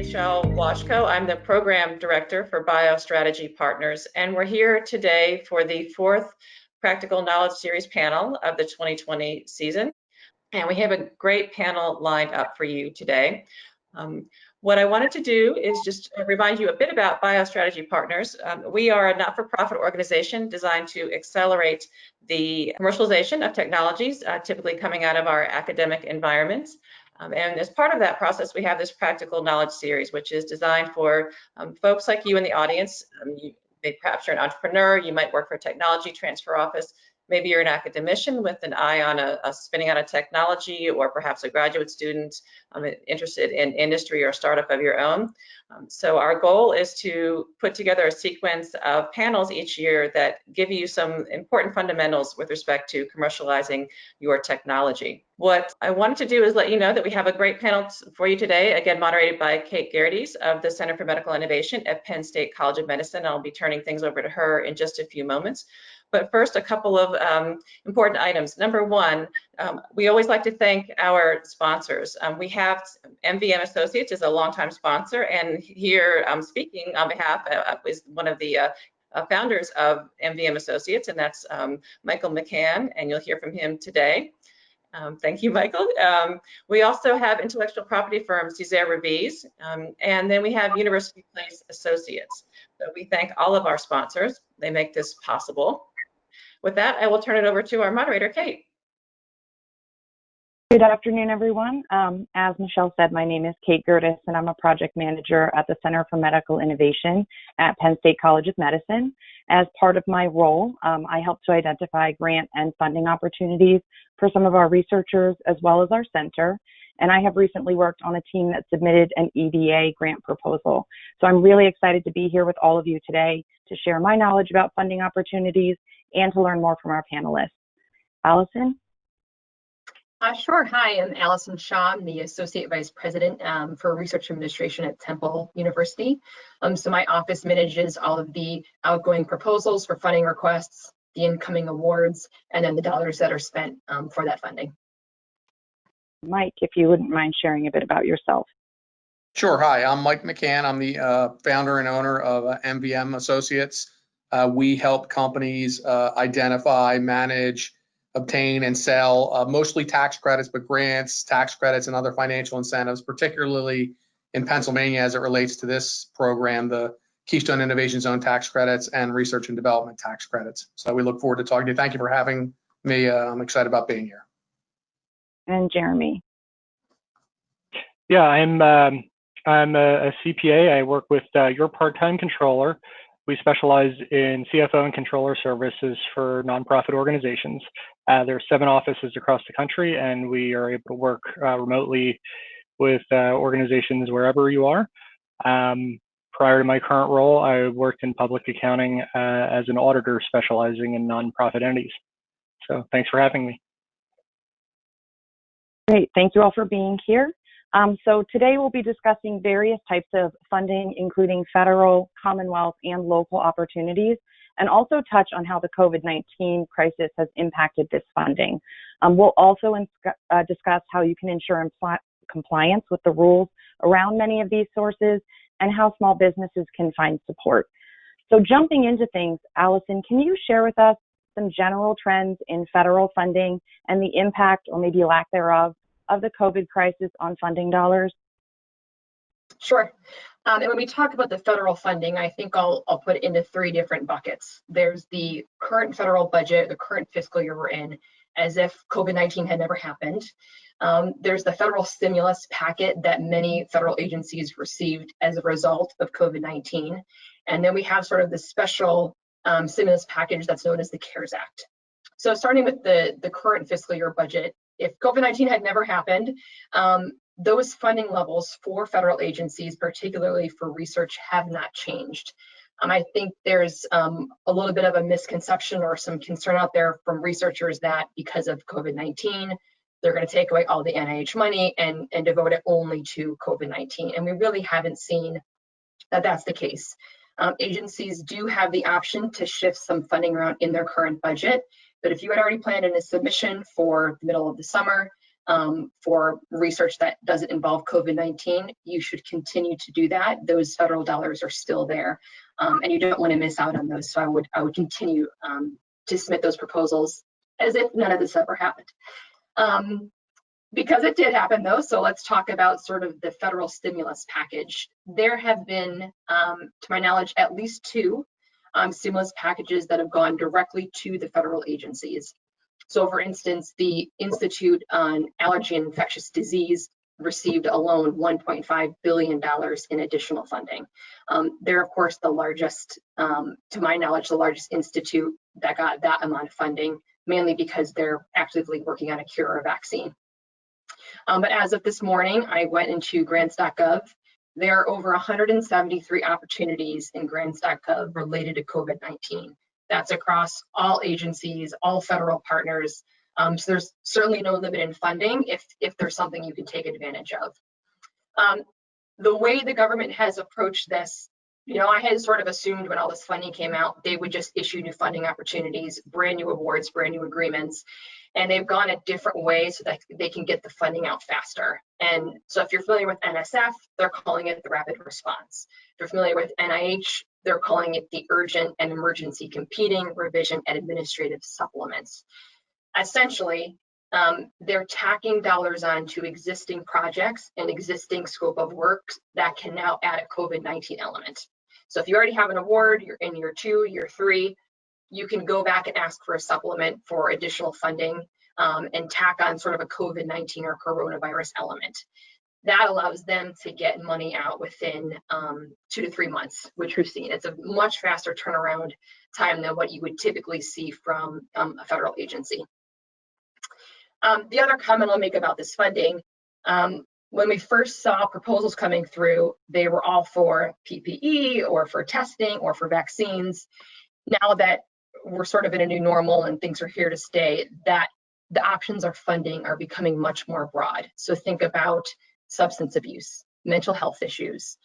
Michelle Washko. I'm the Program Director for BioStrategy Partners, and we're here today for the fourth Practical Knowledge Series panel of the 2020 season. And we have a great panel lined up for you today. What I wanted to do is just remind you a bit about BioStrategy Partners. We are a not-for-profit organization designed to accelerate the commercialization of technologies, typically coming out of our academic environments. And as part of that process, we have this Practical Knowledge Series, which is designed for folks like you in the audience. Perhaps you're an entrepreneur, you might work for a technology transfer office. Maybe you're an academician with an eye on spinning on a technology, or perhaps a graduate student interested in industry or startup of your own. So our goal is to put together a sequence of panels each year that give you some important fundamentals with respect to commercializing your technology. What I wanted to do is let you know that we have a great panel for you today, again moderated by Kate Gerdes of the Center for Medical Innovation at Penn State College of Medicine. I'll be turning things over to her in just a few moments. But first, a couple of important items. Number one, we always like to thank our sponsors. We have MVM Associates is a longtime sponsor, and here speaking on behalf is one of the founders of MVM Associates, and that's Michael McCann, and you'll hear from him today. Thank you, Michael. We also have intellectual property firm Cesare Revis, and then we have University Place Associates. So we thank all of our sponsors. They make this possible. With that, I will turn it over to our moderator, Kate. Good afternoon, everyone. As Michelle said, my name is Kate Gerdes, and I'm a project manager at the Center for Medical Innovation at Penn State College of Medicine. As part of my role, I help to identify grant and funding opportunities for some of our researchers as well as our center. And I have recently worked on a team that submitted an EVA grant proposal. So I'm really excited to be here with all of you today to share my knowledge about funding opportunities and to learn more from our panelists. Alison? Sure. Hi, I'm Alison Sean, the Associate Vice President for Research Administration at Temple University. So my office manages all of the outgoing proposals for funding requests, the incoming awards, and then the dollars that are spent for that funding. Mike, if you wouldn't mind sharing a bit about yourself. Sure. Hi, I'm Mike McCann. I'm the founder and owner of MVM Associates. We help companies identify, manage, obtain, and sell mostly tax credits, but grants, tax credits, and other financial incentives, particularly in Pennsylvania as it relates to this program, the Keystone Innovation Zone tax credits and research and development tax credits. So we look forward to talking to you. Thank you for having me. I'm excited about being here. And Jeremy. Yeah, I'm a CPA. I work with your part-time controller. We specialize in CFO and controller services for nonprofit organizations. There are 7 offices across the country, and we are able to work remotely with organizations wherever you are. Prior to my current role, I worked in public accounting as an auditor specializing in nonprofit entities. So thanks for having me. Great, thank you all for being here. So today we'll be discussing various types of funding, including federal, Commonwealth, and local opportunities, and also touch on how the COVID-19 crisis has impacted this funding. We'll also discuss how you can ensure compliance with the rules around many of these sources and how small businesses can find support. So jumping into things, Alison, can you share with us some general trends in federal funding and the impact, or maybe lack thereof, of the COVID crisis on funding dollars? Sure. And when we talk about the federal funding, I think I'll put it into 3 different buckets. There's the current federal budget, the current fiscal year we're in, as if COVID-19 had never happened. There's the federal stimulus packet that many federal agencies received as a result of COVID-19. And then we have sort of the special stimulus package that's known as the CARES Act. So starting with the current fiscal year budget, if COVID-19 had never happened, those funding levels for federal agencies, particularly for research, have not changed. I think there's a little bit of a misconception or some concern out there from researchers that because of COVID-19, they're going to take away all the NIH money and devote it only to COVID-19. And we really haven't seen that that's the case. Agencies do have the option to shift some funding around in their current budget. But if you had already planned in a submission for the middle of the summer, for research that doesn't involve COVID-19, you should continue to do that. Those federal dollars are still there, and you don't want to miss out on those. So I would continue to submit those proposals as if none of this ever happened. Because it did happen though, so let's talk about sort of the federal stimulus package. There have been, to my knowledge, at least 2 stimulus packages that have gone directly to the federal agencies. So for instance, the Institute on Allergy and Infectious Disease received alone $1.5 billion in additional funding. They're of course the largest, to my knowledge, the largest institute that got that amount of funding, mainly because they're actively working on a cure or vaccine. But as of this morning, I went into grants.gov. There are over 173 opportunities in grants.gov related to COVID-19. That's across all agencies, all federal partners. So there's certainly no limit in funding if there's something you can take advantage of. The way the government has approached this, I had sort of assumed when all this funding came out, they would just issue new funding opportunities, brand new awards, brand new agreements. And they've gone a different way so that they can get the funding out faster. And so if you're familiar with NSF, they're calling it the rapid response. If you're familiar with NIH, they're calling it the urgent and emergency competing revision and administrative supplements. Essentially, they're tacking dollars onto existing projects and existing scope of work that can now add a COVID-19 element. So if you already have an award, you're in year 2, year 3, you can go back and ask for a supplement for additional funding and tack on sort of a COVID-19 or coronavirus element. That allows them to get money out within 2 to 3 months, which we've seen. It's a much faster turnaround time than what you would typically see from a federal agency. The other comment I'll make about this funding, when we first saw proposals coming through, they were all for PPE or for testing or for vaccines. Now that we're sort of in a new normal and things are here to stay, that the options of funding are becoming much more broad. So think about substance abuse, mental health issues,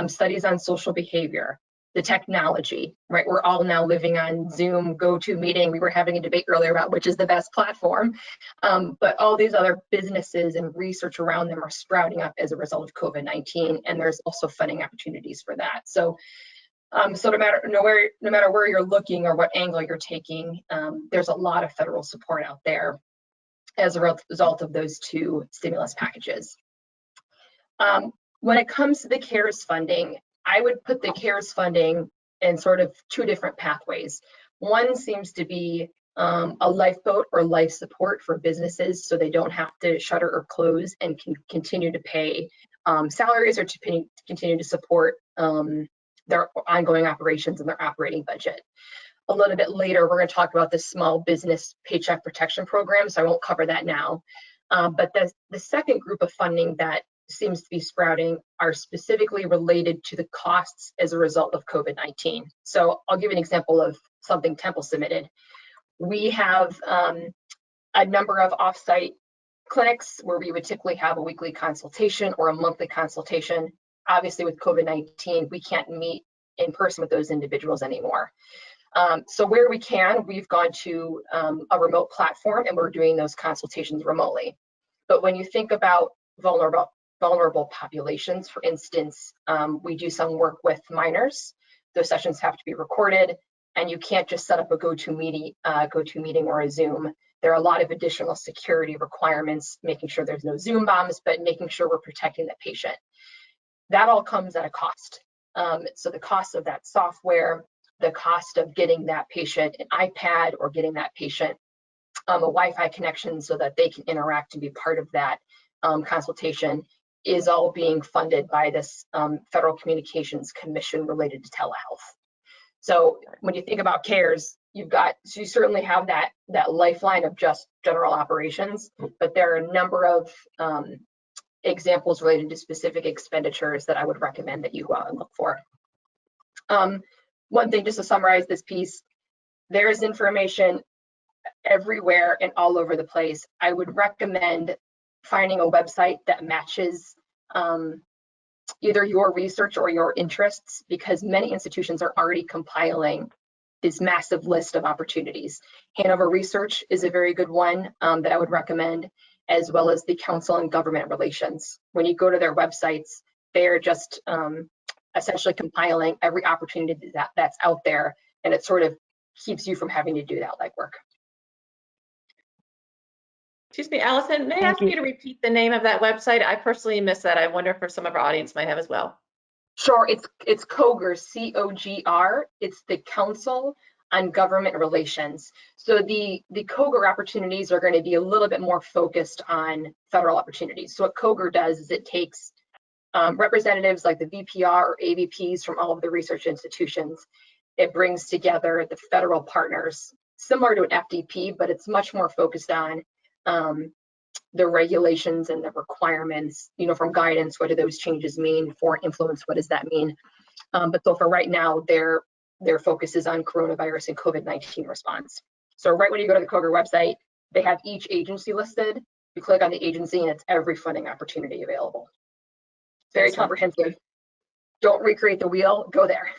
studies on social behavior, the technology, right? We're all now living on Zoom, GoToMeeting. We were having a debate earlier about which is the best platform, but all these other businesses and research around them are sprouting up as a result of COVID-19, and there's also funding opportunities for that. So no matter where you're looking or what angle you're taking, there's a lot of federal support out there as a result of those 2 stimulus packages. When it comes to the CARES funding, I would put the CARES funding in sort of 2 different pathways. One seems to be a lifeboat or life support for businesses so they don't have to shutter or close and can continue to pay salaries or to continue to support their ongoing operations and their operating budget. A little bit later, we're going to talk about the Small Business Paycheck Protection Program, so I won't cover that now. But the second group of funding that seems to be sprouting are specifically related to the costs as a result of COVID-19. So I'll give you an example of something Temple submitted. We have a number of offsite clinics where we would typically have a weekly consultation or a monthly consultation. Obviously, with COVID-19, we can't meet in person with those individuals anymore. So where we can, we've gone to a remote platform and we're doing those consultations remotely. But when you think about vulnerable populations, for instance, we do some work with minors. Those sessions have to be recorded, and you can't just set up a GoToMeeting or a Zoom. There are a lot of additional security requirements, making sure there's no Zoom bombs, but making sure we're protecting the patient. That all comes at a cost. So the cost of that software, the cost of getting that patient an iPad or getting that patient a Wi-Fi connection so that they can interact and be part of that consultation is all being funded by this Federal Communications Commission related to telehealth. So when you think about CARES, you certainly have that lifeline of just general operations, but there are a number of examples related to specific expenditures that I would recommend that you go out and look for. One thing, just to summarize this piece, there is information everywhere and all over the place. I would recommend finding a website that matches either your research or your interests, because many institutions are already compiling this massive list of opportunities. Hanover Research is a very good one that I would recommend. as well as the Council on Government Relations. When you go to their websites, they're just essentially compiling every opportunity that's out there, and it sort of keeps you from having to do that legwork. Excuse me, Allison, may I ask you to repeat the name of that website? I personally missed that. I wonder if some of our audience might have as well. Sure, it's Kogure, C-O-G-R. It's the Council on Government Relations. So the Kogure opportunities are going to be a little bit more focused on federal opportunities. So what Kogure does is it takes representatives like the VPR or AVPs from all of the research institutions. It brings together the federal partners, similar to an FDP, but it's much more focused on the regulations and the requirements, from guidance, what do those changes mean? Foreign influence, what does that mean? But so for right now, their focus is on coronavirus and COVID-19 response. So right when you go to the Kogure website, they have each agency listed. You click on the agency and it's every funding opportunity available. Very comprehensive. Don't recreate the wheel, go there.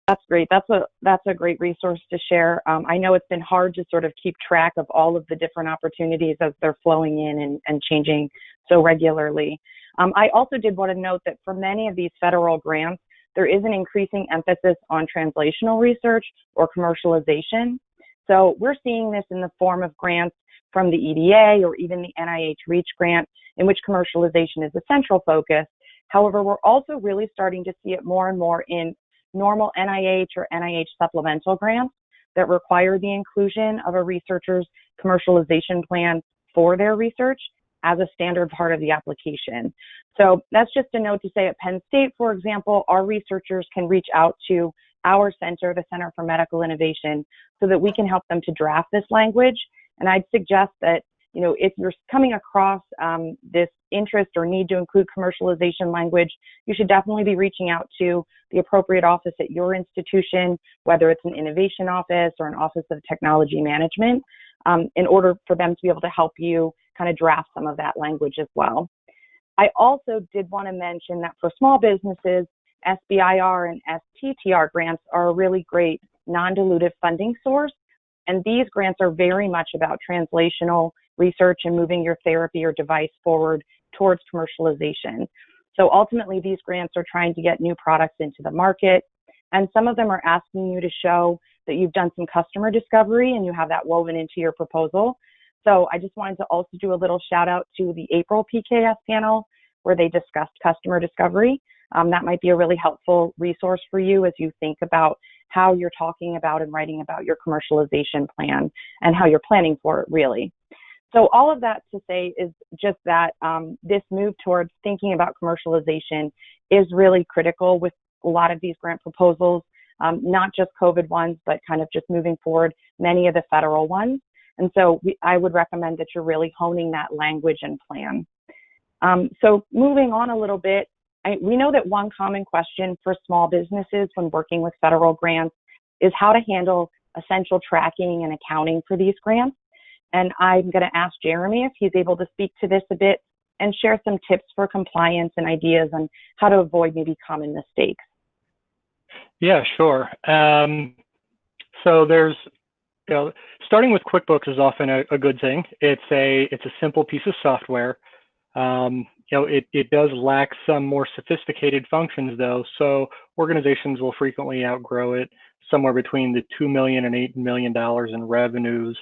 That's great. That's a great resource to share. I know it's been hard to sort of keep track of all of the different opportunities as they're flowing in and changing so regularly. I also did want to note that for many of these federal grants, there is an increasing emphasis on translational research or commercialization. So we're seeing this in the form of grants from the EDA or even the NIH REACH grant, in which commercialization is a central focus. However, we're also really starting to see it more and more in normal NIH or NIH supplemental grants that require the inclusion of a researcher's commercialization plan for their research as a standard part of the application. So that's just a note to say at Penn State, for example, our researchers can reach out to our center, the Center for Medical Innovation, so that we can help them to draft this language. And I'd suggest that, if you're coming across this interest or need to include commercialization language, you should definitely be reaching out to the appropriate office at your institution, whether it's an innovation office or an office of technology management, in order for them to be able to help you kind of draft some of that language as well. I also did want to mention that for small businesses, SBIR and STTR grants are a really great non-dilutive funding source. And these grants are very much about translational research and moving your therapy or device forward towards commercialization. So ultimately, these grants are trying to get new products into the market. And some of them are asking you to show that you've done some customer discovery and you have that woven into your proposal. So I just wanted to also do a little shout out to the April PKS panel where they discussed customer discovery. That might be a really helpful resource for you as you think about how you're talking about and writing about your commercialization plan and how you're planning for it, really. So all of that to say is just that this move towards thinking about commercialization is really critical with a lot of these grant proposals, not just COVID ones, but kind of just moving forward many of the federal ones. And so I would recommend that you're really honing that language and plan. So moving on a little bit, we know that one common question for small businesses when working with federal grants is how to handle essential tracking and accounting for these grants. And I'm going to ask Jeremy if he's able to speak to this a bit and share some tips for compliance and ideas on how to avoid maybe common mistakes. Yeah, sure. So there's, starting with QuickBooks is often a good thing. It's a simple piece of software. It does lack some more sophisticated functions though, so organizations will frequently outgrow it somewhere between the $2 million and $8 million in revenues,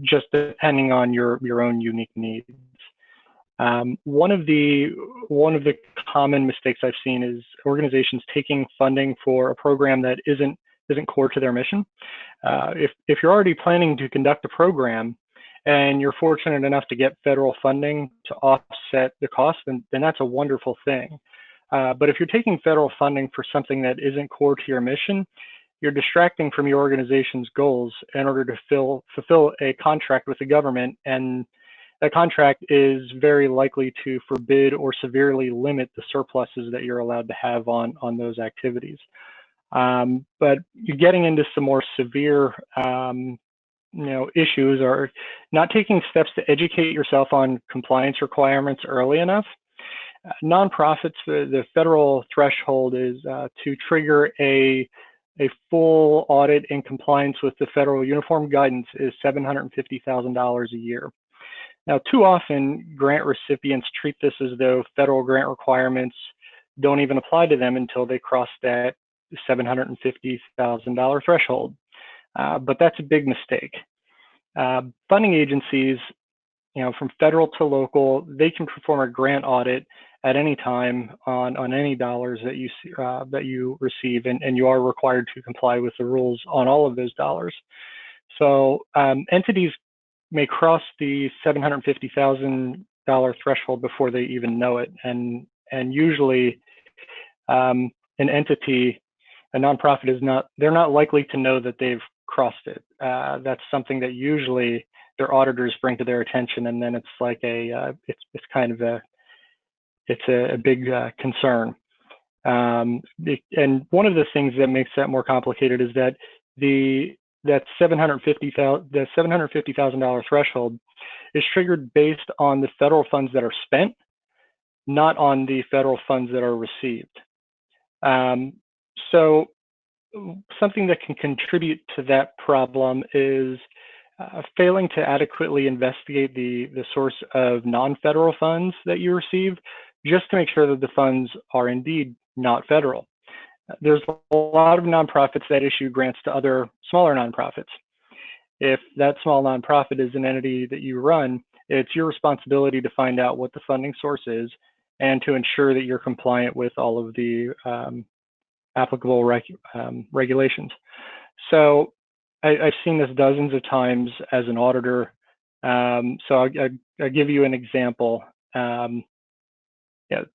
just depending on your own unique needs. One of the common mistakes I've seen is organizations taking funding for a program that isn't core to their mission. If you're already planning to conduct a program, and you're fortunate enough to get federal funding to offset the cost, then that's a wonderful thing. But if you're taking federal funding for something that isn't core to your mission, you're distracting from your organization's goals in order to fulfill a contract with the government, and that contract is very likely to forbid or severely limit the surpluses that you're allowed to have on those activities. But you're getting into some more severe issues are not taking steps to educate yourself on compliance requirements early enough. Nonprofits, the federal threshold is to trigger a a full audit in compliance with the federal uniform guidance is $750,000 a year. Now, too often, grant recipients treat this as though federal grant requirements don't even apply to them until they cross that $750,000 threshold. But that's a big mistake. Funding agencies, from federal to local, they can perform a grant audit at any time on any dollars that you receive, and you are required to comply with the rules on all of those dollars. So entities may cross the $750,000 threshold before they even know it, and usually an entity, a nonprofit, they're not likely to know that they've crossed it. That's something that usually their auditors bring to their attention, and then it's like it's kind of a big concern. And one of the things that makes that more complicated is that that $750,000 threshold is triggered based on the federal funds that are spent, not on the federal funds that are received. So something that can contribute to that problem is failing to adequately investigate the source of non-federal funds that you receive, just to make sure that the funds are indeed not federal. There's a lot of nonprofits that issue grants to other smaller nonprofits. If that small nonprofit is an entity that you run, it's your responsibility to find out what the funding source is and to ensure that you're compliant with all of the applicable regulations. So I've seen this dozens of times as an auditor. So I'll give you an example.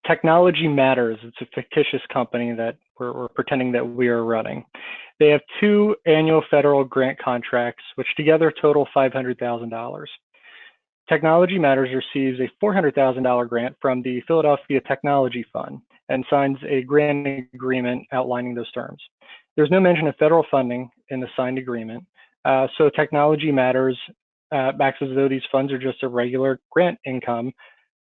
Technology Matters. It's a fictitious company that we're pretending that we are running. They have 2 annual federal grant contracts, which together total $500,000. Technology Matters receives a $400,000 grant from the Philadelphia Technology Fund and signs a grant agreement outlining those terms. There's no mention of federal funding in the signed agreement, so Technology Matters acts as though these funds are just a regular grant income,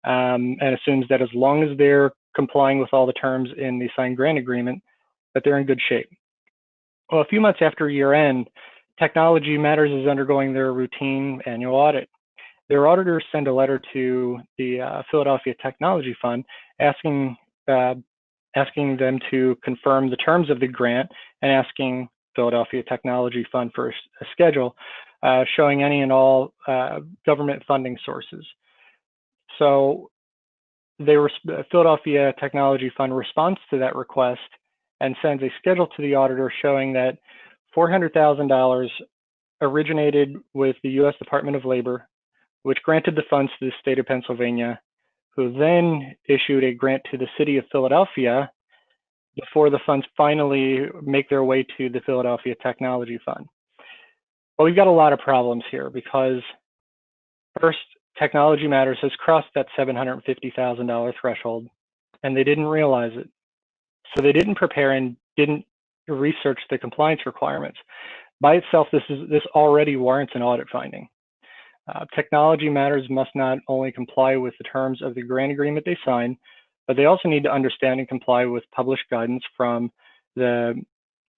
and assumes that as long as they're complying with all the terms in the signed grant agreement, that they're in good shape. Well, a few months after year end, Technology Matters is undergoing their routine annual audit. Their auditors send a letter to the Philadelphia Technology Fund asking them to confirm the terms of the grant and asking Philadelphia Technology Fund for a schedule showing any and all government funding sources. So Philadelphia Technology Fund responds to that request and sends a schedule to the auditor showing that $400,000 originated with the U.S. Department of Labor, which granted the funds to the state of Pennsylvania, who then issued a grant to the city of Philadelphia before the funds finally make their way to the Philadelphia Technology Fund. Well, we've got a lot of problems here because first, Technology Matters has crossed that $750,000 threshold, and they didn't realize it. So they didn't prepare and didn't research the compliance requirements. By itself, this already warrants an audit finding. Technology Matters must not only comply with the terms of the grant agreement they sign, but they also need to understand and comply with published guidance from the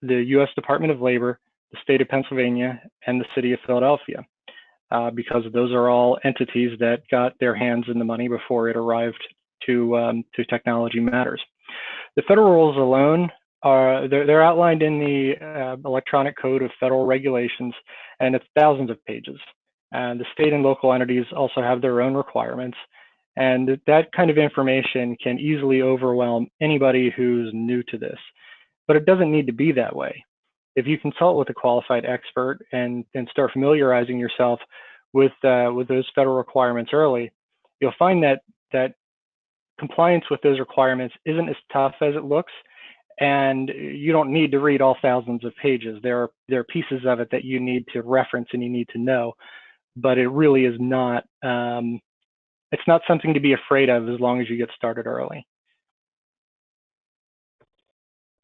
U.S. Department of Labor, the state of Pennsylvania, and the city of Philadelphia, because those are all entities that got their hands in the money before it arrived to Technology Matters. The federal rules alone they're outlined in the Electronic Code of Federal Regulations, and it's thousands of pages. And the state and local entities also have their own requirements. And that kind of information can easily overwhelm anybody who's new to this. But it doesn't need to be that way. If you consult with a qualified expert and start familiarizing yourself with those federal requirements early, you'll find that compliance with those requirements isn't as tough as it looks, and you don't need to read all thousands of pages. There are pieces of it that you need to reference and you need to know, but it really is not. It's not something to be afraid of as long as you get started early.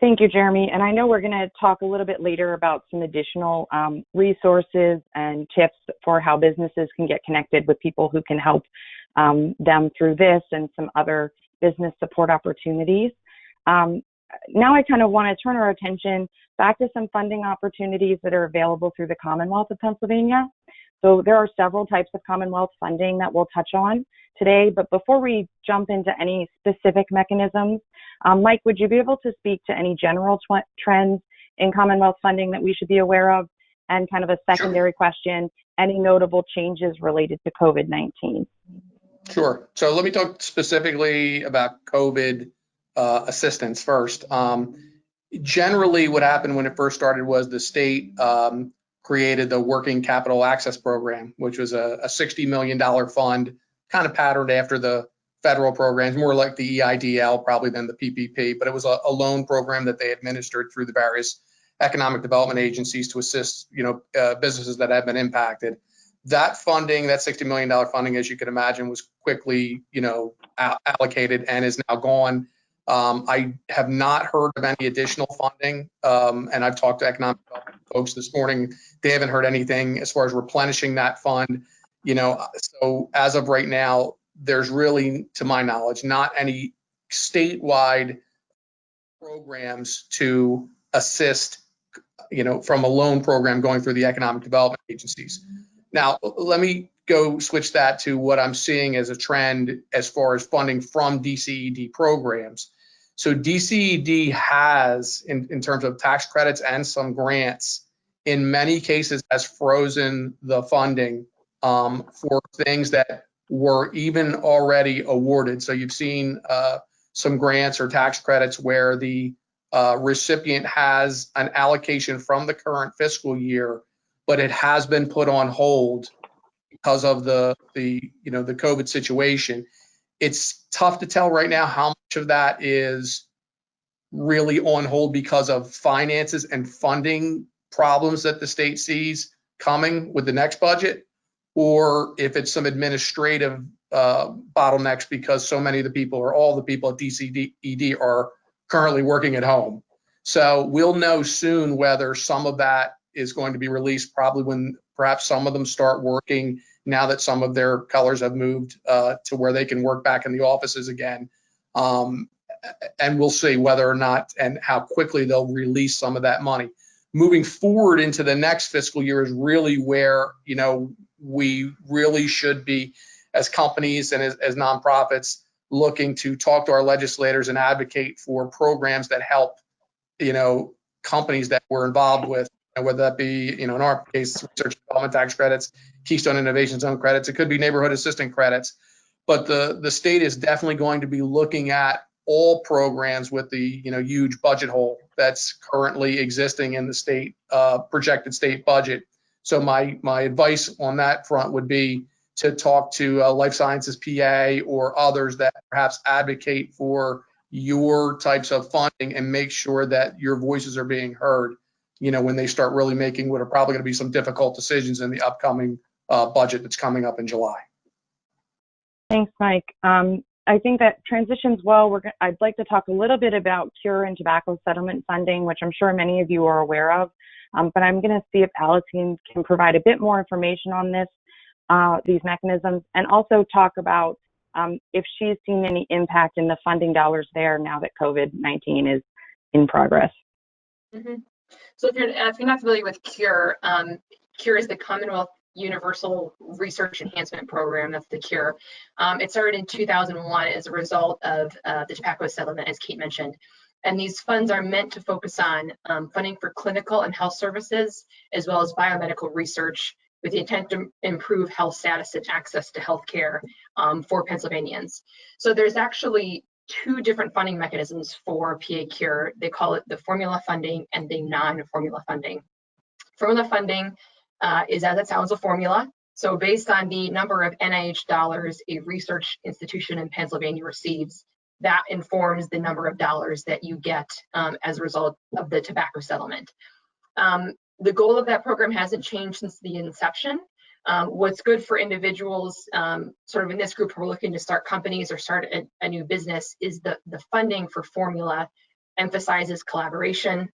Thank you, Jeremy. And I know we're going to talk a little bit later about some additional resources and tips for how businesses can get connected with people who can help them through this and some other business support opportunities. now I kind of want to turn our attention back to some funding opportunities that are available through the Commonwealth of Pennsylvania. So there are several types of Commonwealth funding that we'll touch on today, but before we jump into any specific mechanisms, Mike, would you be able to speak to any general trends in Commonwealth funding that we should be aware of? And kind of a secondary question, any notable changes related to COVID-19? Sure. So let me talk specifically about COVID assistance first. Generally, what happened when it first started was the state created the Working Capital Access Program, which was a $60 million fund, kind of patterned after the federal programs, more like the EIDL probably than the PPP, but it was a loan program that they administered through the various economic development agencies to assist, businesses that have been impacted. That funding, that $60 million funding, as you can imagine, was quickly, allocated and is now gone. I have not heard of any additional funding, and I've talked to economic development folks this morning. They haven't heard anything as far as replenishing that fund. So as of right now, there's really, to my knowledge, not any statewide programs to assist, from a loan program going through the economic development agencies. Now, let me switch that to what I'm seeing as a trend as far as funding from DCED programs. So DCED has, in terms of tax credits and some grants, in many cases has frozen the funding for things that were even already awarded. So you've seen some grants or tax credits where the recipient has an allocation from the current fiscal year, but it has been put on hold because of the COVID situation. It's tough to tell right now how much of that is really on hold because of finances and funding problems that the state sees coming with the next budget, or if it's some administrative bottlenecks because so many of the people or all the people at DCED are currently working at home. So we'll know soon whether some of that is going to be released, probably when perhaps some of them start working now that some of their colors have moved to where they can work back in the offices again. And we'll see whether or not and how quickly they'll release some of that money. Moving forward into the next fiscal year is really where, we really should be, as companies and as nonprofits, looking to talk to our legislators and advocate for programs that help, companies that we're involved with, whether that be, in our case, research and development tax credits, Keystone Innovation Zone credits, it could be neighborhood assistant credits. But the state is definitely going to be looking at all programs with the, huge budget hole that's currently existing in the state, projected state budget. So my advice on that front would be to talk to Life Sciences PA or others that perhaps advocate for your types of funding and make sure that your voices are being heard, when they start really making what are probably going to be some difficult decisions in the upcoming budget that's coming up in July. Thanks, Mike. I think that transitions well. I'd like to talk a little bit about cure and tobacco settlement funding, which I'm sure many of you are aware of. But I'm going to see if Alison can provide a bit more information on these mechanisms, and also talk about if she's seen any impact in the funding dollars there now that COVID-19 is in progress. Mm-hmm. So if you're not familiar with CURE, CURE is the Commonwealth Universal Research Enhancement Program. That's the CURE. It started in 2001 as a result of the tobacco settlement, as Kate mentioned. And these funds are meant to focus on funding for clinical and health services, as well as biomedical research, with the intent to improve health status and access to health care for Pennsylvanians. So there's actually two different funding mechanisms for PA CURE. They call it the formula funding and the non-formula funding. Formula funding is, as it sounds, a formula. So based on the number of NIH dollars a research institution in Pennsylvania receives, that informs the number of dollars that you get as a result of the tobacco settlement. The goal of that program hasn't changed since the inception. What's good for individuals, sort of in this group who are looking to start companies or start a new business, is the funding for formula emphasizes collaboration.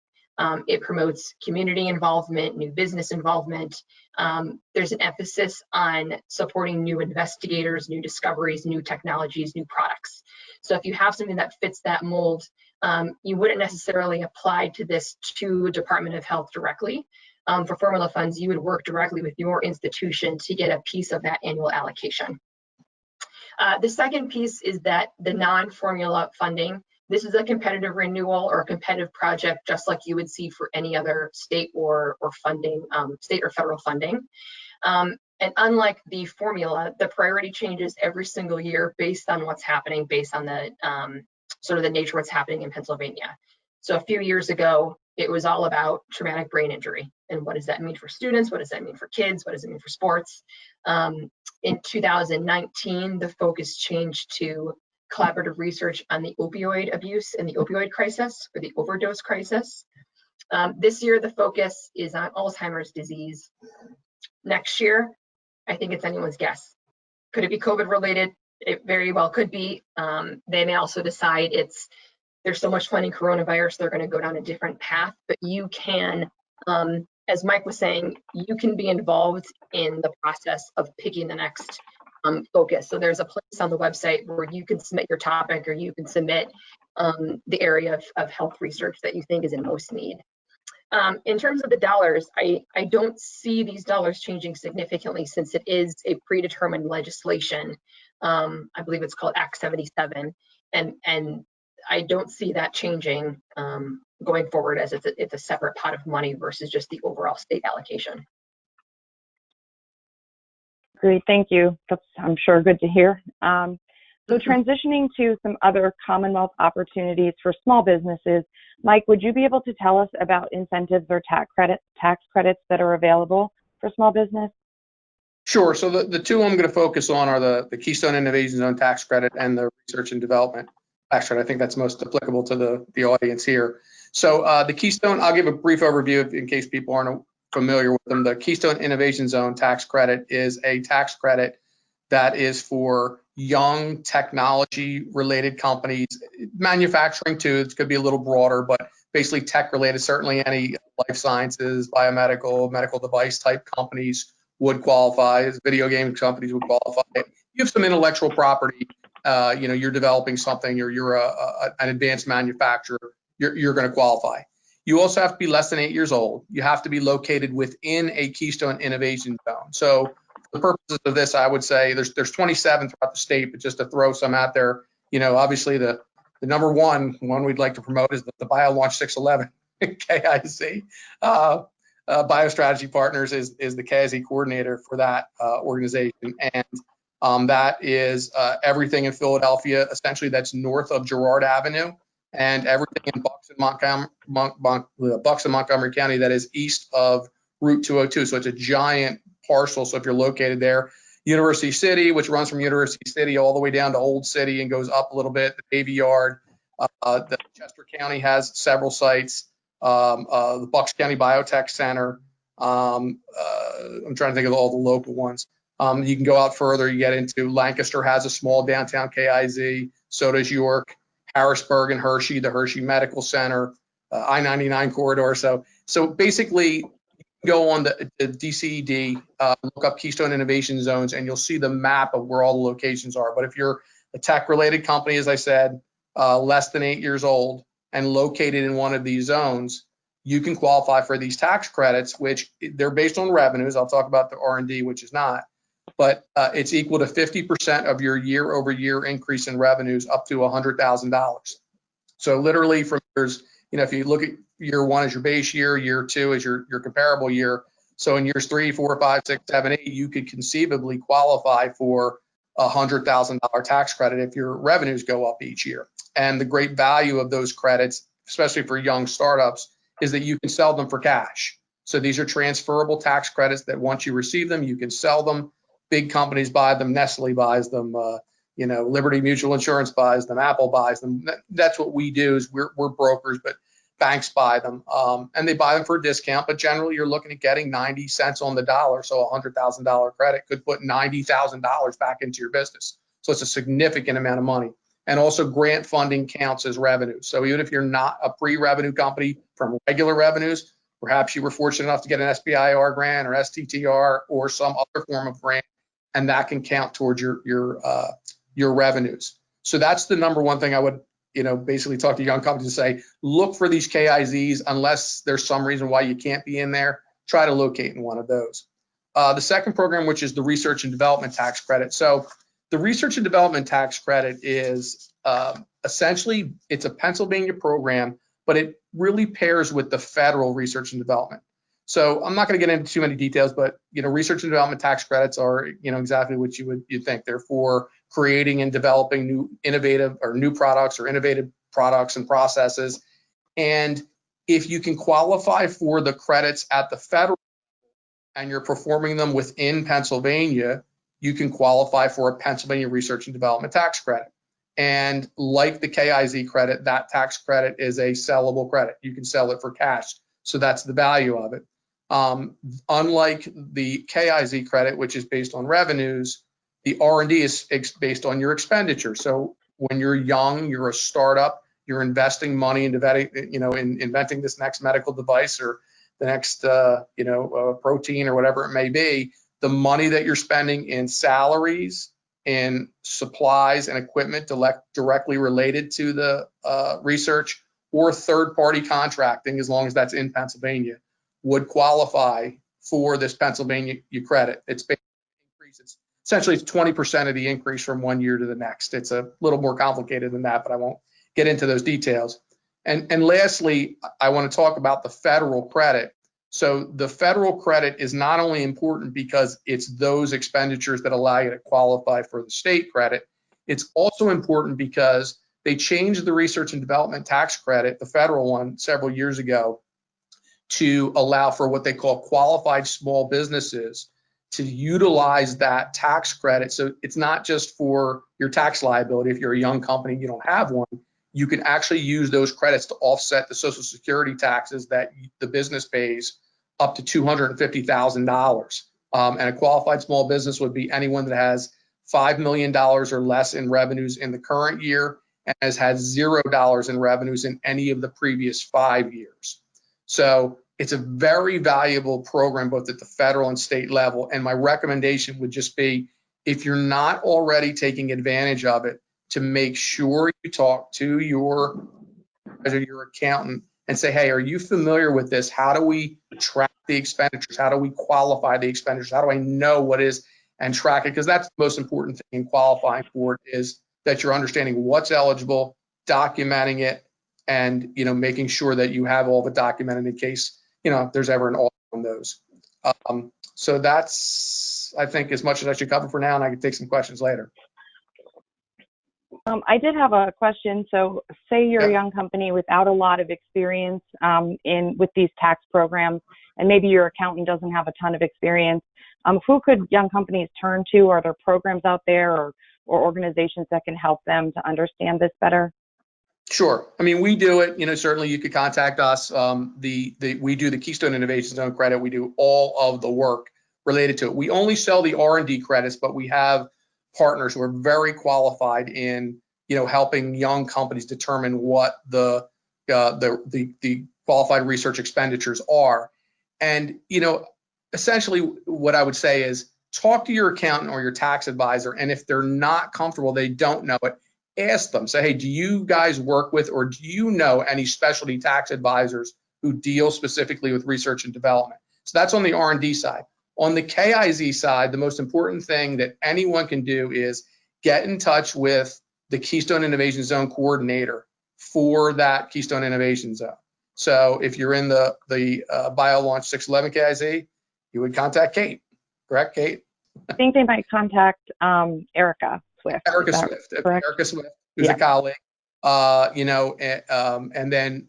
It promotes community involvement, new business involvement. There's an emphasis on supporting new investigators, new discoveries, new technologies, new products. So if you have something that fits that mold, you wouldn't necessarily apply to this to Department of Health directly. For formula funds, you would work directly with your institution to get a piece of that annual allocation. The second piece is that the non-formula funding, this is a competitive renewal or a competitive project, just like you would see for any other state or funding, state or federal funding. And unlike the formula, the priority changes every single year based on what's happening, based on the sort of the nature of what's happening in Pennsylvania. So a few years ago, it was all about traumatic brain injury. And what does that mean for students? What does that mean for kids? What does it mean for sports? In 2019, the focus changed to collaborative research on the opioid abuse and the opioid crisis, or the overdose crisis. This year, the focus is on Alzheimer's disease. Next year, I think it's anyone's guess. Could it be COVID related? It very well could be. They may also decide there's so much funding coronavirus, they're going to go down a different path. But you can, as Mike was saying, you can be involved in the process of picking the next focus. So there's a place on the website where you can submit your topic, or you can submit the area of health research that you think is in most need. In terms of the dollars, I don't see these dollars changing significantly, since it is a predetermined legislation. I believe it's called Act 77, and I don't see that changing going forward, as it's a separate pot of money versus just the overall state allocation. Great, thank you. That's, I'm sure, good to hear. So transitioning to some other Commonwealth opportunities for small businesses, Mike, would you be able to tell us about incentives or tax credits that are available for small business? Sure. So the two I'm going to focus on are the Keystone Innovation Zone tax credit and the research and development tax credit. I think that's most applicable to the audience here. So the Keystone, I'll give a brief overview in case people aren't familiar with them. The Keystone Innovation Zone tax credit is a tax credit that is for young technology related companies, manufacturing too. It could be a little broader, but basically tech related. Certainly any life sciences, biomedical, medical device type companies would qualify. As video game companies would qualify. You have some intellectual property. You're developing something, or you're an advanced manufacturer. You're going to qualify. You also have to be less than 8 years old. You have to be located within a Keystone Innovation Zone. So for the purposes of this, I would say there's 27 throughout the state, but just to throw some out there, obviously the number one we'd like to promote is the BioLaunch 611 KIC. BioStrategy Partners is the KIC coordinator for that organization, and that is everything in Philadelphia, essentially that's north of Girard Avenue, and everything in Bucks and Montgomery County that is east of Route 202. So it's a giant parcel. So if you're located there, University City, which runs from University City all the way down to Old City and goes up a little bit, the Navy Yard, the Chester County has several sites, the Bucks County Biotech Center. I'm trying to think of all the local ones. You can go out further. You get into Lancaster has a small downtown KIZ. So does York, Harrisburg, and Hershey, the Hershey Medical Center, I-99 corridor. So basically, go on the DCED, look up Keystone Innovation Zones, and you'll see the map of where all the locations are. But if you're a tech-related company, as I said, less than 8 years old and located in one of these zones, you can qualify for these tax credits, which they're based on revenues. I'll talk about the R&D, which is not. But it's equal to 50% of your year-over-year increase in revenues up to $100,000. So literally from years, if you look at year one as your base year, year two as your comparable year. So in years 3, 4, 5, 6, 7, 8, you could conceivably qualify for a $100,000 tax credit if your revenues go up each year. And the great value of those credits, especially for young startups, is that you can sell them for cash. So these are transferable tax credits that once you receive them, you can sell them. Big companies buy them. Nestle buys them. Liberty Mutual Insurance buys them. Apple buys them. That's what we do. Is we're brokers, but banks buy them, and they buy them for a discount. But generally, you're looking at getting 90 cents on the dollar. So a $100,000 credit could put $90,000 back into your business. So it's a significant amount of money. And also, grant funding counts as revenue. So even if you're not a pre-revenue company from regular revenues, perhaps you were fortunate enough to get an SBIR grant or STTR or some other form of grant, and that can count towards your revenues. So that's the number one thing I would, basically talk to young companies and say, look for these KIZs unless there's some reason why you can't be in there. Try to locate in one of those. The second program, which is the research and development tax credit. So the research and development tax credit is essentially, it's a Pennsylvania program, but it really pairs with the federal research and development. So I'm not going to get into too many details, but research and development tax credits are exactly what you'd think. They're for creating and developing new innovative or new products or innovative products and processes. And if you can qualify for the credits at the federal and you're performing them within Pennsylvania, you can qualify for a Pennsylvania research and development tax credit. And like the KIZ credit, that tax credit is a sellable credit. You can sell it for cash. So that's the value of it. Unlike the KIZ credit, which is based on revenues, the R&D is based on your expenditure. So when you're young, you're a startup, you're investing money into inventing this next medical device or the next protein or whatever it may be, the money that you're spending in salaries, in supplies and equipment directly related to the research or third-party contracting, as long as that's in Pennsylvania, would qualify for this Pennsylvania credit. It's essentially it's 20% of the increase from one year to the next. It's a little more complicated than that, but I won't get into those details. And lastly, I want to talk about the federal credit. So the federal credit is not only important because it's those expenditures that allow you to qualify for the state credit, it's also important because they changed the research and development tax credit, the federal one, several years ago, to allow for what they call qualified small businesses to utilize that tax credit. So it's not just for your tax liability. If you're a young company, you don't have one, you can actually use those credits to offset the Social Security taxes that the business pays up to $250,000. And a qualified small business would be anyone that has $5 million or less in revenues in the current year and has had $0 in revenues in any of the previous 5 years. So it's a very valuable program, both at the federal and state level. And my recommendation would just be, if you're not already taking advantage of it, to make sure you talk to your accountant and say, hey, are you familiar with this? How do we track the expenditures? How do we qualify the expenditures? How do I know what is and track it? Because that's the most important thing in qualifying for it, is that you're understanding what's eligible, documenting it, and making sure that you have all the documented in case if there's ever an audit on those. So that's, I think, as much as I should cover for now, and I can take some questions later. I did have a question. So say you're a young company without a lot of experience with these tax programs, and maybe your accountant doesn't have a ton of experience. Who could young companies turn to? Are there programs out there or organizations that can help them to understand this better? Sure. I mean, we do it. Certainly you could contact us. We do the Keystone Innovation Zone credit. We do all of the work related to it. We only sell the R&D credits, but we have partners who are very qualified in helping young companies determine what the qualified research expenditures are. And essentially what I would say is, talk to your accountant or your tax advisor, and if they're not comfortable, they don't know it, ask them. Say, hey, do you guys work with, or do you know any specialty tax advisors who deal specifically with research and development? So that's on the R&D side. On the KIZ side, the most important thing that anyone can do is get in touch with the Keystone Innovation Zone coordinator for that Keystone Innovation Zone. So if you're in the BioLaunch 611 KIZ, you would contact Kate. Correct, Kate? I think they might contact Erica Swift. Erica Swift, who's a colleague. And then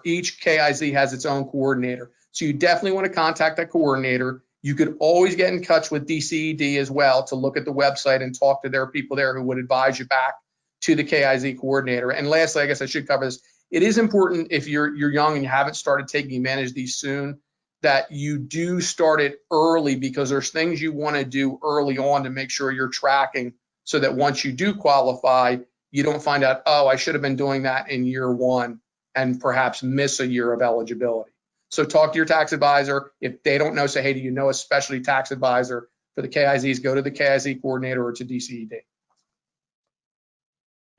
each KIZ has its own coordinator. So you definitely want to contact that coordinator. You could always get in touch with DCED as well to look at the website and talk to their people there who would advise you back to the KIZ coordinator. And lastly, I guess I should cover this. It is important, if you're young and you haven't started taking advantage of these soon, that you do start it early, because there's things you want to do early on to make sure you're tracking, so that once you do qualify, you don't find out, oh, I should have been doing that in year one and perhaps miss a year of eligibility. So talk to your tax advisor. If they don't know, say, hey, do you know a specialty tax advisor for the KIZs? Go to the KIZ coordinator or to DCED.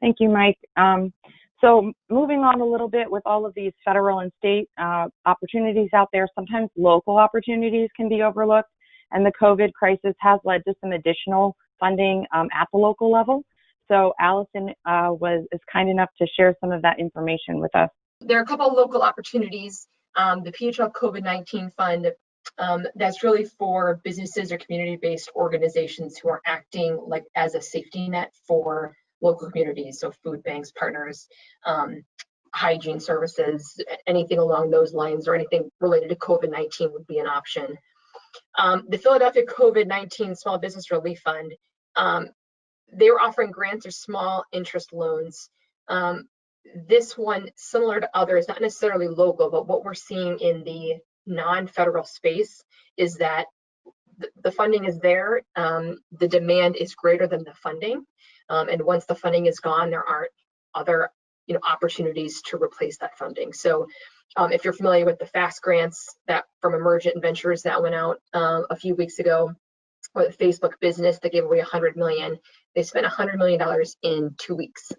Thank you, Mike. So moving on a little bit with all of these federal and state opportunities out there, sometimes local opportunities can be overlooked, and the COVID crisis has led to some additional funding at the local level. So Alison is kind enough to share some of that information with us. There are a couple of local opportunities. The PHL COVID-19 fund, that's really for businesses or community-based organizations who are acting like as a safety net for local communities, so food banks, partners, hygiene services, anything along those lines, or anything related to COVID-19 would be an option. The Philadelphia COVID-19 Small Business Relief Fund, they were offering grants or small interest loans. This one, similar to others, not necessarily local, but what we're seeing in the non-federal space is that the funding is there, the demand is greater than the funding, and once the funding is gone, there aren't other opportunities to replace that funding. So if you're familiar with the FAST grants that from Emergent Ventures that went out a few weeks ago, or the Facebook business that gave away $100 million, they spent $100 million in 2 weeks.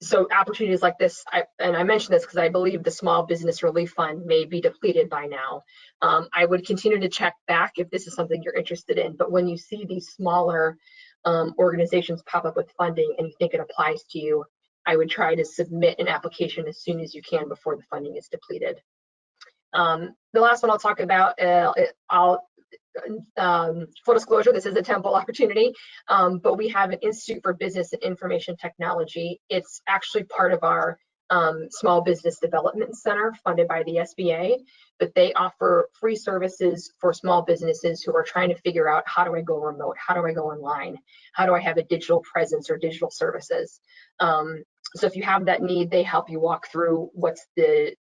So opportunities like this, and I mention this because I believe the Small Business Relief Fund may be depleted by now. I would continue to check back if this is something you're interested in, but when you see these smaller organizations pop up with funding and you think it applies to you, I would try to submit an application as soon as you can before the funding is depleted. The last one I'll talk about, full disclosure, this is a Temple opportunity, but we have an Institute for Business and Information Technology. It's actually part of our Small Business Development Center funded by the SBA, but they offer free services for small businesses who are trying to figure out, how do I go remote? How do I go online? How do I have a digital presence or digital services? So if you have that need, they help you walk through what's the,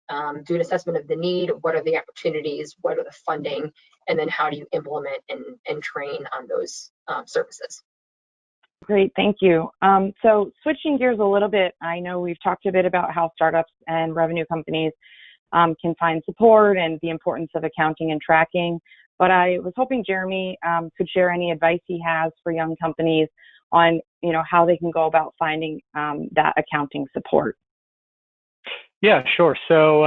do an assessment of the need, what are the opportunities, what are the funding, and then how do you implement and train on those services. Great, thank you. So switching gears a little bit, I know we've talked a bit about how startups and revenue companies can find support and the importance of accounting and tracking, but I was hoping Jeremy could share any advice he has for young companies on how they can go about finding that accounting support. Yeah, sure. So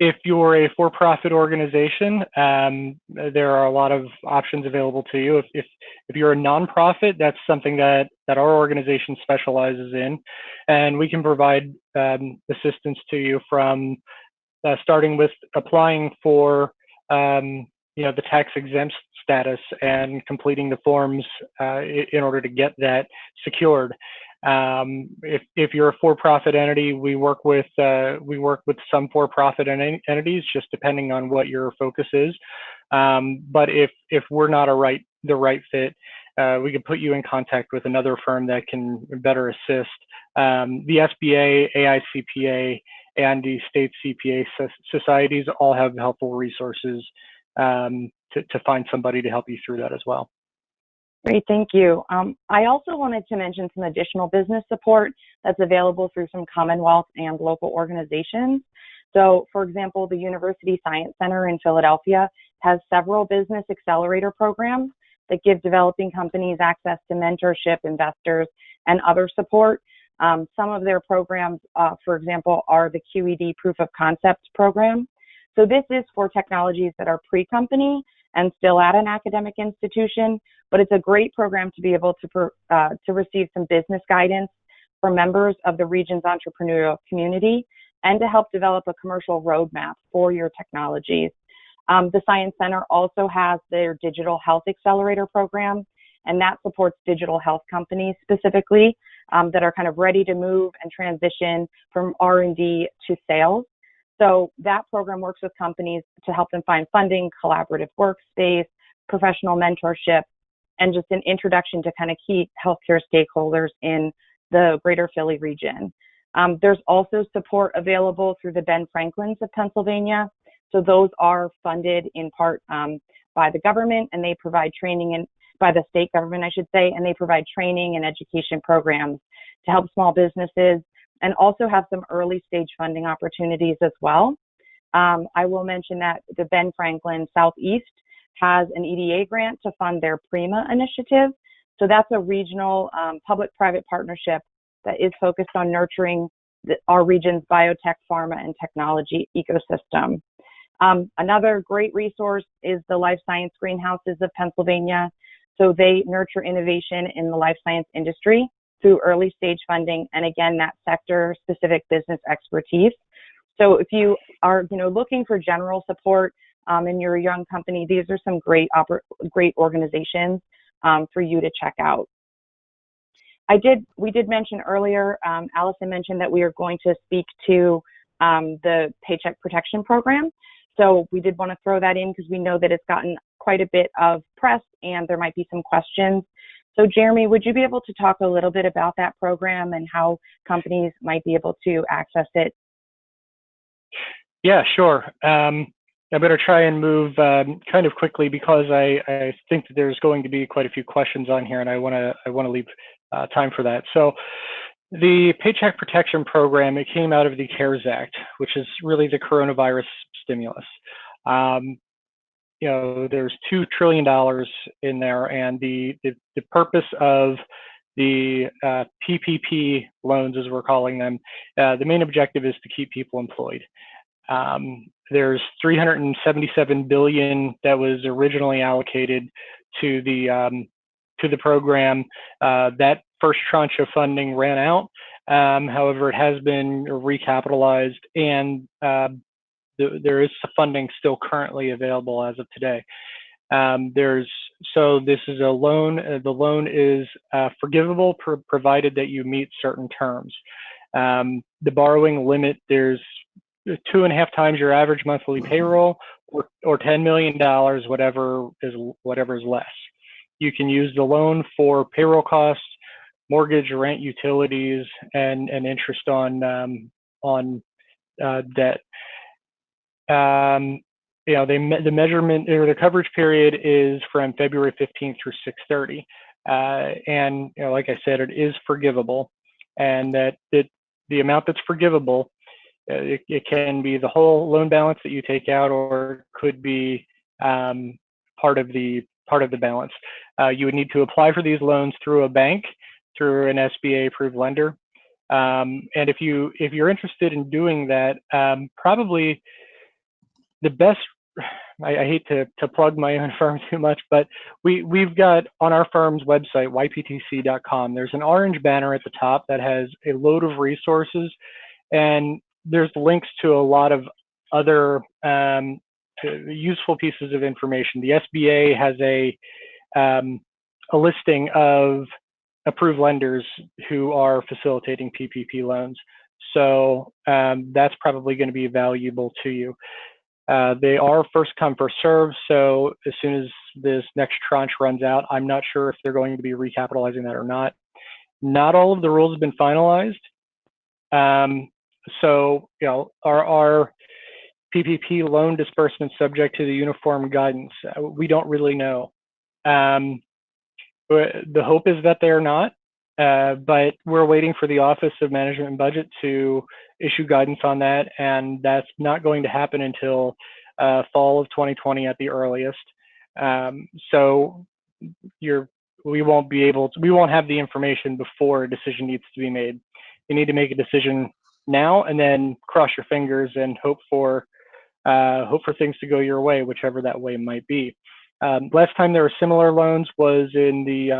if you're a for-profit organization, there are a lot of options available to you. If you're a nonprofit, that's something that our organization specializes in, and we can provide assistance to you from starting with applying for the tax exempt status and completing the forms in order to get that secured. If you're a for-profit entity, we work with some for-profit entities, just depending on what your focus is. But if we're not the right fit, we can put you in contact with another firm that can better assist. The SBA, AICPA, and the state CPA societies all have helpful resources to find somebody to help you through that as well. Great, thank you. I also wanted to mention some additional business support that's available through some Commonwealth and local organizations. So, for example, the University Science Center in Philadelphia has several business accelerator programs that give developing companies access to mentorship, investors, and other support. Some of their programs, for example, are the QED Proof of Concept program. So this is for technologies that are pre-company and still at an academic institution, but it's a great program to be able to receive some business guidance from members of the region's entrepreneurial community and to help develop a commercial roadmap for your technologies. The Science Center also has their Digital Health Accelerator program, and that supports digital health companies specifically that are kind of ready to move and transition from R&D to sales. So that program works with companies to help them find funding, collaborative workspace, professional mentorship, and just an introduction to kind of key healthcare stakeholders in the greater Philly region. There's also support available through the Ben Franklins of Pennsylvania. So those are funded in part by the government, and they provide training, and by the state government, I should say, and they provide training and education programs to help small businesses, and also have some early stage funding opportunities as well. I will mention that the Ben Franklin Southeast has an EDA grant to fund their Prima initiative. So that's a regional public-private partnership that is focused on nurturing our region's biotech, pharma, and technology ecosystem. Another great resource is the Life Science Greenhouses of Pennsylvania. So they nurture innovation in the life science industry through early stage funding, and again, that sector-specific business expertise. So if you are, looking for general support and you're a young company, these are some great organizations for you to check out. We did mention earlier, Alison mentioned that we are going to speak to the Paycheck Protection Program. So we did want to throw that in because we know that it's gotten quite a bit of press and there might be some questions. So Jeremy, would you be able to talk a little bit about that program and how companies might be able to access it? Yeah, sure. I better try and move kind of quickly because I think that there's going to be quite a few questions on here, and I want to leave time for that. So the Paycheck Protection Program, it came out of the CARES Act, which is really the coronavirus stimulus. There's $2 trillion in there, and the purpose of the PPP loans, as we're calling them, the main objective is to keep people employed. There's $377 billion that was originally allocated to the program. That first tranche of funding ran out. However, it has been recapitalized, and there is funding still currently available as of today. So this is a loan. The loan is forgivable provided that you meet certain terms. The borrowing limit, there's 2.5 times your average monthly payroll, or $10 million, whatever is less. You can use the loan for payroll costs, mortgage, rent, utilities, and interest on debt. The measurement or the coverage period is from February 15th through 6/30, and like I said, it is forgivable, and that the amount that's forgivable, it can be the whole loan balance that you take out, or it could be part of the balance. You would need to apply for these loans through a bank, through an SBA approved lender, and if you're interested in doing that, probably the best, I hate to plug my own firm too much, but we've got on our firm's website, yptc.com, there's an orange banner at the top that has a load of resources, and there's links to a lot of other useful pieces of information. The SBA has a listing of approved lenders who are facilitating PPP loans. So that's probably going to be valuable to you. They are first come, first serve. So as soon as this next tranche runs out, I'm not sure if they're going to be recapitalizing that or not. Not all of the rules have been finalized. So, are PPP loan disbursements subject to the uniform guidance? We don't really know. The hope is that they are not, but we're waiting for the Office of Management and Budget to issue guidance on that, and that's not going to happen until fall of 2020 at the earliest. So we won't have the information before a decision needs to be made. You need to make a decision now, and then cross your fingers and hope for things to go your way, whichever that way might be. Last time there were similar loans was in the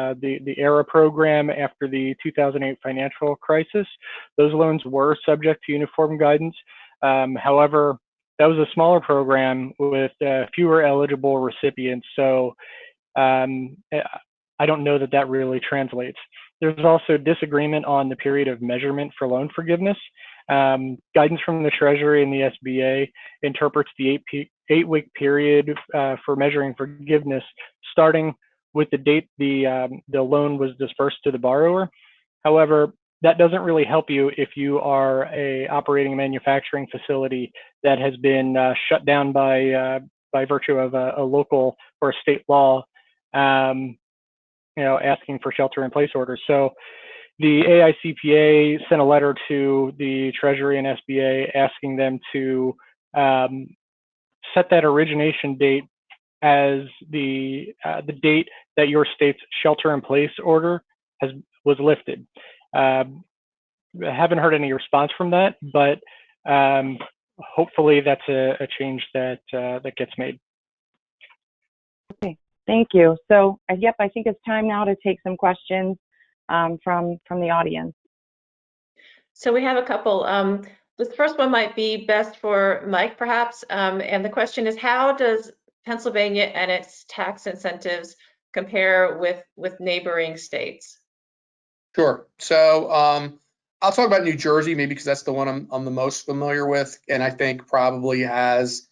ERA program after the 2008 financial crisis. Those loans were subject to uniform guidance. However, that was a smaller program with fewer eligible recipients. So I don't know that really translates. There's also disagreement on the period of measurement for loan forgiveness. Guidance from the Treasury and the SBA interprets the 8-week period for measuring forgiveness starting with the date the loan was dispersed to the borrower. However, that doesn't really help you if you are operating a manufacturing facility that has been shut down by virtue of a local or a state law, asking for shelter-in-place orders. So the AICPA sent a letter to the Treasury and SBA asking them to set that origination date as the date that your state's shelter-in-place order was lifted. I haven't heard any response from that, but hopefully that's a change that gets made. Okay, thank you. So, yep, I think it's time now to take some questions from the audience. So we have a couple. The first one might be best for Mike, perhaps. And the question is, how does Pennsylvania and its tax incentives compare with neighboring states? Sure. So I'll talk about New Jersey, maybe because that's the one I'm the most familiar with, and I think probably has,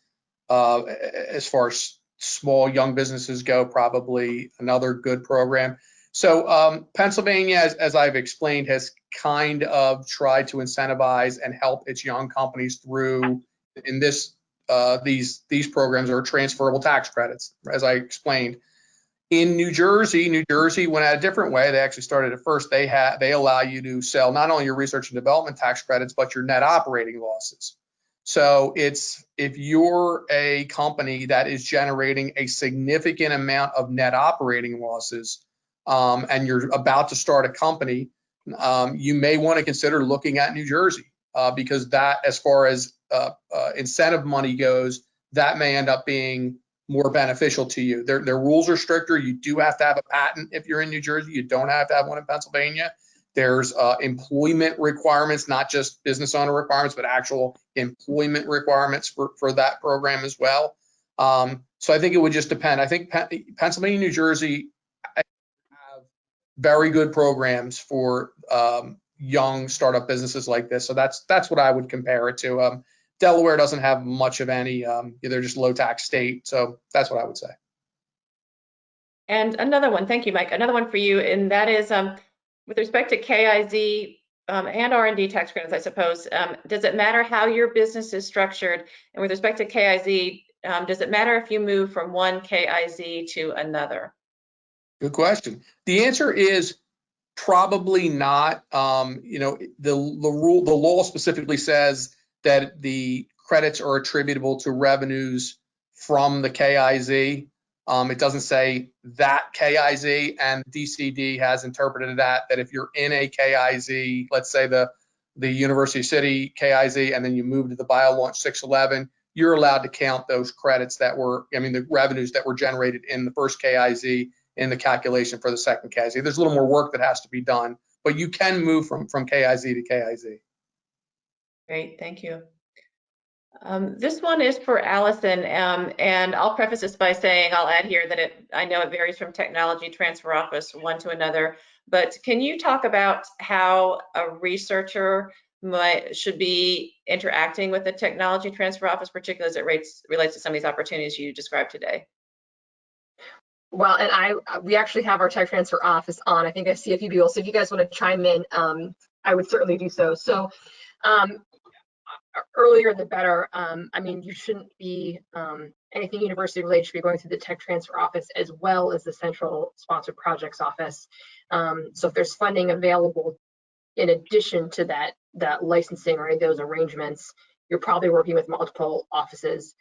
as far as small young businesses go, probably another good program. So Pennsylvania, as I've explained, has kind of tried to incentivize and help its young companies through in this these programs are transferable tax credits, as I explained. In New Jersey went out a different way. They actually started at first. They allow you to sell not only your research and development tax credits, but your net operating losses. So it's if you're a company that is generating a significant amount of net operating losses, and you're about to start a company, you may want to consider looking at New Jersey because that, as far as incentive money goes, that may end up being more beneficial to you. Their rules are stricter. You do have to have a patent if you're in New Jersey. You don't have to have one in Pennsylvania. There's employment requirements, not just business owner requirements, but actual employment requirements for that program as well. So I think it would just depend. I think Pennsylvania, New Jersey have very good programs for young startup businesses like this. So that's what I would compare it to. Delaware doesn't have much of any. They're just low tax state. So that's what I would say. And another one, thank you, Mike. Another one for you, and that is with respect to KIZ and R&D tax credits, I suppose. Does it matter how your business is structured? And with respect to KIZ, does it matter if you move from one KIZ to another? Good question. The answer is probably not. The law specifically says that the credits are attributable to revenues from the KIZ. It doesn't say that KIZ, and DCD has interpreted that if you're in a KIZ, let's say the University City KIZ, and then you move to the BioLaunch 611, you're allowed to count those credits the revenues that were generated in the first KIZ in the calculation for the second KIZ. There's a little more work that has to be done, but you can move from KIZ to KIZ. Great, thank you. This one is for Alison, and I'll preface this by saying, I'll add here that I know it varies from technology transfer office one to another, but can you talk about how a researcher should be interacting with the technology transfer office, particularly as it relates to some of these opportunities you described today? Well, and we actually have our tech transfer office on. I think I see a few people. So if you guys want to chime in, I would certainly do so. So earlier the better. You shouldn't be anything university related should be going through the tech transfer office as well as the central sponsored projects office. So if there's funding available in addition to that licensing or any of those arrangements, you're probably working with multiple offices.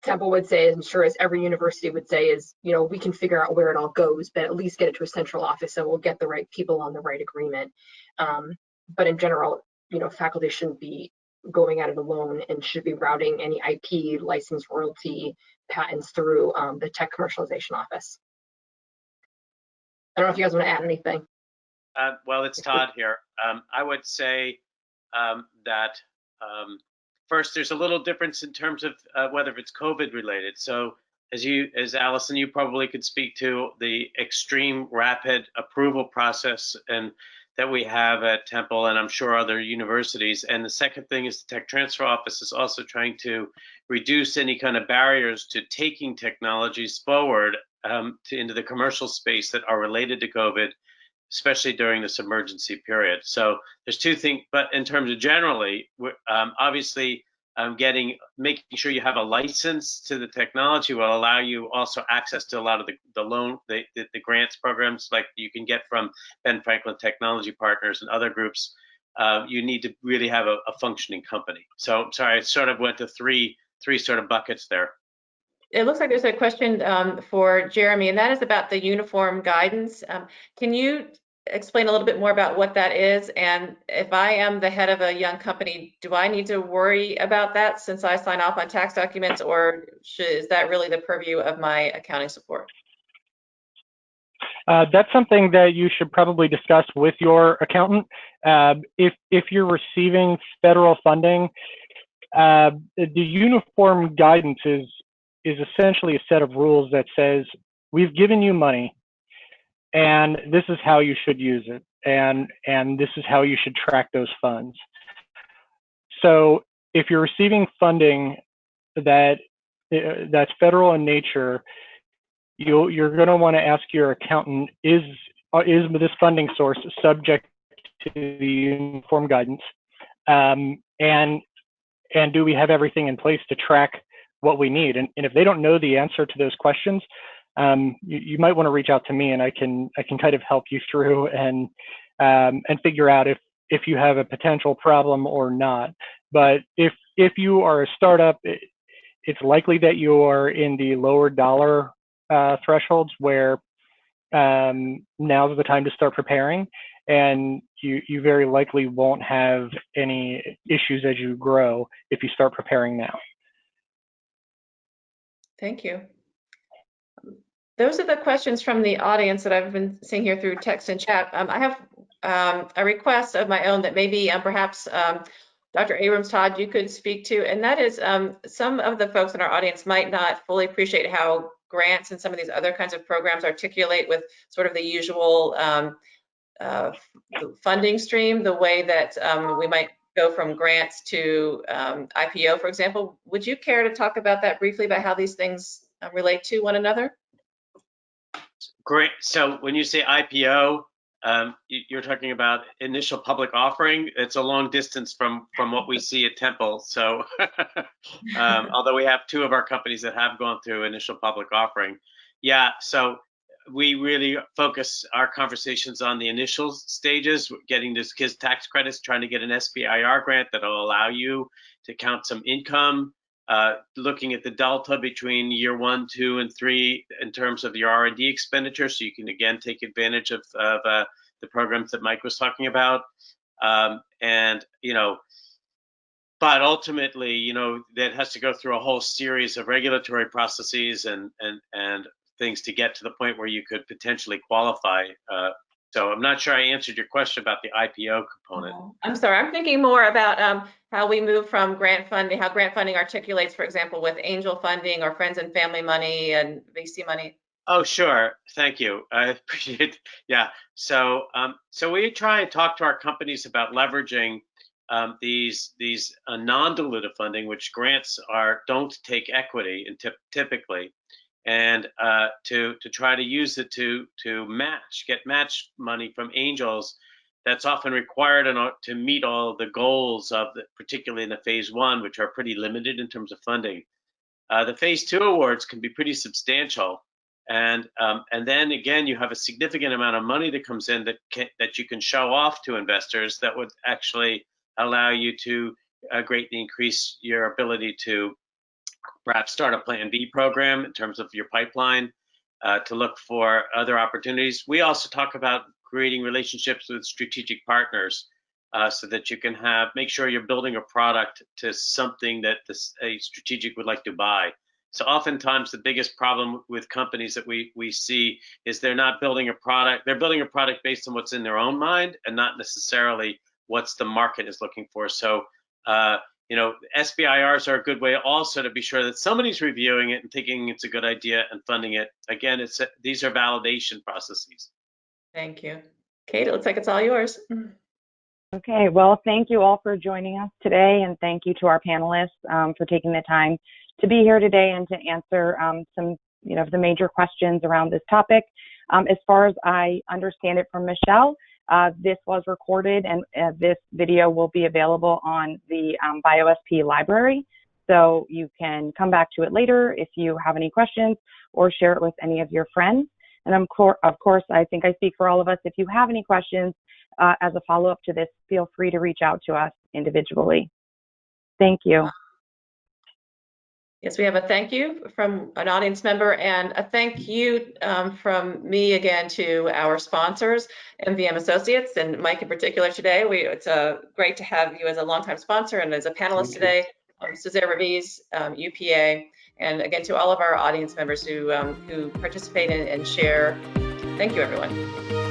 Temple would say, I'm sure as every university would say, is, we can figure out where it all goes, but at least get it to a central office so we'll get the right people on the right agreement. But in general, faculty shouldn't be going at it alone and should be routing any IP, license, royalty, patents through the tech commercialization office. I don't know if you guys want to add anything. Well, it's Todd here. I would say that first, there's a little difference in terms of whether it's COVID related. So as Alison, you probably could speak to the extreme rapid approval process and that we have at Temple, and I'm sure other universities. And the second thing is the tech transfer office is also trying to reduce any kind of barriers to taking technologies forward into the commercial space that are related to COVID, especially during this emergency period. So there's two things, but in terms of generally, obviously making sure you have a license to the technology will allow you also access to a lot of the grants programs like you can get from Ben Franklin Technology Partners and other groups. You need to really have a functioning company. So sorry, I sort of went to three sort of buckets there. It looks like there's a question for Jeremy, and that is about the uniform guidance. Can you explain a little bit more about what that is? And if I am the head of a young company, do I need to worry about that since I sign off on tax documents, or is that really the purview of my accounting support? That's something that you should probably discuss with your accountant. If you're receiving federal funding, the uniform guidance is essentially a set of rules that says, we've given you money and this is how you should use it, and this is how you should track those funds. So if you're receiving funding that's federal in nature, you're going to want to ask your accountant, is this funding source subject to the uniform guidance, and do we have everything in place to track what we need? And if they don't know the answer to those questions, you might want to reach out to me, and I can kind of help you through and figure out if you have a potential problem or not. But if you are a startup, it's likely that you are in the lower dollar thresholds where now's the time to start preparing, and you very likely won't have any issues as you grow if you start preparing now. Thank you. Those are the questions from the audience that I've been seeing here through text and chat. I have a request of my own that maybe perhaps Dr. Abrams, Todd, you could speak to, and that is some of the folks in our audience might not fully appreciate how grants and some of these other kinds of programs articulate with sort of the usual funding stream, the way that we might go from grants to IPO, for example. Would you care to talk about that briefly, about how these things relate to one another? Great. So when you say IPO, you're talking about initial public offering. It's a long distance from what we see at Temple. So although we have two of our companies that have gone through initial public offering. Yeah, so we really focus our conversations on the initial stages, getting this kids tax credits, trying to get an SBIR grant that'll allow you to count some income, looking at the delta between year 1, 2, and 3 in terms of your R&D expenditure, so you can again take advantage of the programs that Mike was talking about, and but ultimately, that has to go through a whole series of regulatory processes and things to get to the point where you could potentially qualify. So I'm not sure I answered your question about the IPO component. I'm sorry, I'm thinking more about how we move from grant funding, how grant funding articulates, for example, with angel funding or friends and family money and VC money. Oh, sure. Thank you. I appreciate it. Yeah. So we try and talk to our companies about leveraging these non-dilutive funding, which grants don't take equity and typically, and to try to use it to get match money from angels. That's often required to meet all the goals of particularly in the phase 1, which are pretty limited in terms of funding. The phase 2 awards can be pretty substantial, and then again you have a significant amount of money that comes in that you can show off to investors that would actually allow you to greatly increase your ability to perhaps start a Plan B program in terms of your pipeline, to look for other opportunities. We also talk about creating relationships with strategic partners so that you can make sure you're building a product to something that a strategic would like to buy. So oftentimes the biggest problem with companies that we see is they're not building a product. They're building a product based on what's in their own mind and not necessarily what's the market is looking for. So SBIRs are a good way also to be sure that somebody's reviewing it and thinking it's a good idea and funding it. Again, these are validation processes. Thank you. Kate, it looks like it's all yours. Okay, well, thank you all for joining us today, and thank you to our panelists for taking the time to be here today and to answer some of the major questions around this topic. As far as I understand it from Michelle, this was recorded, and this video will be available on the BioSP library. So you can come back to it later if you have any questions or share it with any of your friends. And of course, I think I speak for all of us. If you have any questions as a follow-up to this, feel free to reach out to us individually. Thank you. Yes, we have a thank you from an audience member and a thank you from me again to our sponsors, MVM Associates, and Mike in particular today. It's great to have you as a longtime sponsor and as a panelist today. Cesare Revis, UPA, and again to all of our audience members who participate and share. Thank you, everyone.